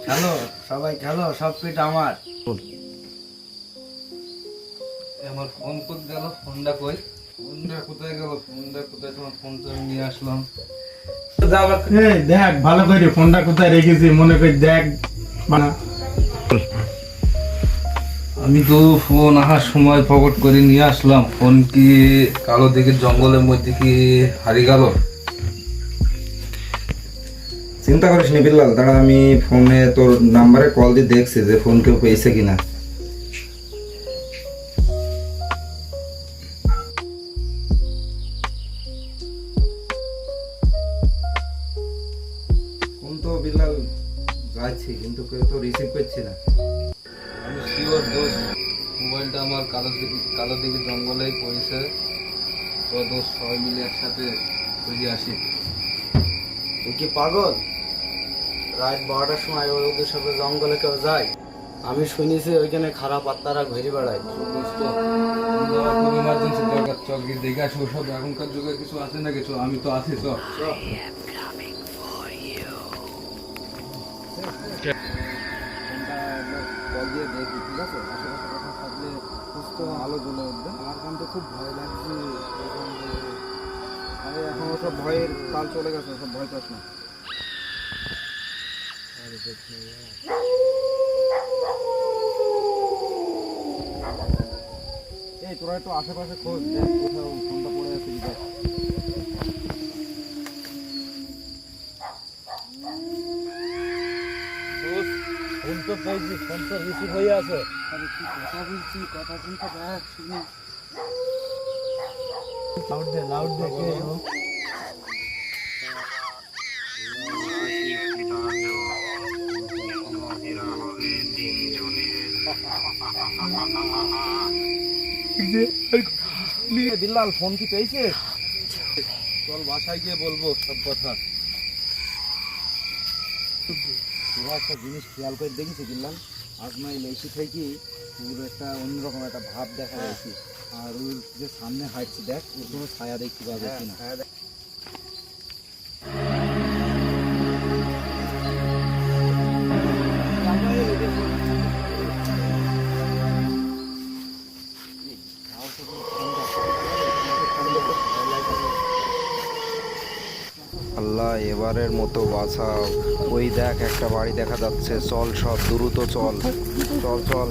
Hello সবাই, hello সব পিঠ আমার। আমার ফোন কোথায় গেল? ফোনটা কই? ফোনটা কোথায় গেল? ফোনটা কোথায়? তোমার ফোনটা আমি নিয়ে আসলাম। দেখ ভালো করে ফোনটা কোথায় রেখেছি, মনে করি দেখ। আমি তো ফোন আসার সময় পকেট করে নিয়ে আসলাম। ফোন কি কালো দিকে জঙ্গলের মধ্যে কি হারিয়ে গেল? চিন্তা করিস নি বিল্লাল, দাঁড়া আমি ফোনে তোর নাম্বারে কল দিয়ে দেখছি যে ফোন কেউ পেয়েছে কিনা। ফোন তো বিল্লাল যাচ্ছি, কিন্তু কেউ তো রিসিভ করছি না। আমি শিওর দোষ, মোবাইলটা আমার কালো দিকে জঙ্গলেই পড়েছে। তো দোষ সবাই মিলে একসাথে খুঁজে আসি। তুই কি পাগল? রাত 12টার সময় ওদের সাথে জঙ্গলে কেউ যায়? আমি শুনেছি ওইখানে খারাপ আত্মারা ঘুরে বেড়ায়। দোস্ত, খুব ইমার্জেন্সি দরকার, চল গিয়ে দেখে আসি ওসব এখনকার যুগে কিছু আছে না কিছু। আমি তো আছি, চল। কল দিয়ে দেখি, ঠিক আছে? আশেপাশে কথা থাকলে সুস্থ আলো জ্বলে উঠবে। আমার কান তো খুব ভয় লাগছে। আরে এখন ওসব ভয়ের কাল চলে গেছে, ওসব ভয় পাস না। এই তোরা একটু আশেপাশে খোঁজ, দেখ কোথাও ফোনটা পড়ে আছে কি দেখ। ফোন তো পেয়েছি, ফোন তো রিসিভ হয়ে আছে। আরে কি কথা বলছি, কথা শুনতে দেখ, শুনি। লাউড দে কে ও? বিল্লাল ফোন কি পেয়েছে? চল বাসায় গিয়ে বলবো সব কথা। তোরা একটা জিনিস খেয়াল করে দেখেছি বিল্লাল, আজ নয় লেসি থেকে পুরো একটা অন্যরকম একটা ভাব দেখা যাচ্ছে। আর ওর যে সামনে হাঁটছে দেখ, ওর কোনো ছায়া দেখতে পাবে কিনা। আল্লাহ এবারের মতো বাঁচাও। ওই দেখ একটা বাড়ি দেখা যাচ্ছে, চল সব দ্রুত চল, চল চল।